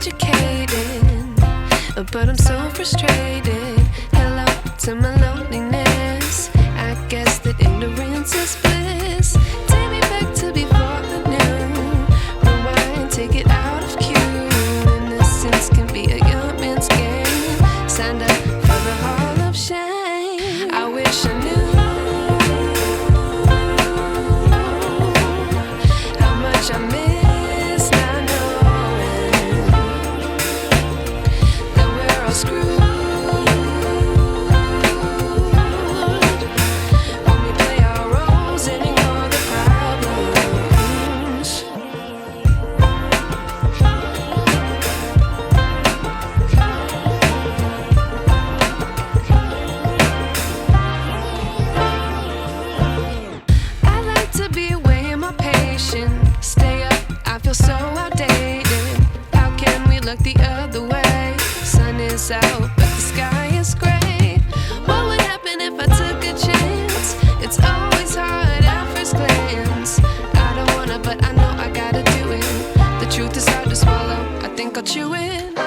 educated, but I'm so frustrated. Hello to my loneliness. I guess that ignorance is bliss. Take me back to before I knew. Rewind, take it out of cue. Innocence can be a young man's game. Signed up for the hall of shame. I wish I knew how much I miss not knowing that we're all screwed. Stay up, I feel so outdated. How can we look the other way? Sun is out, but the sky is gray. What would happen if I took a chance? It's always hard at first glance. I don't wanna, but I know I gotta do it. The truth is hard to swallow, I think I'll chew it.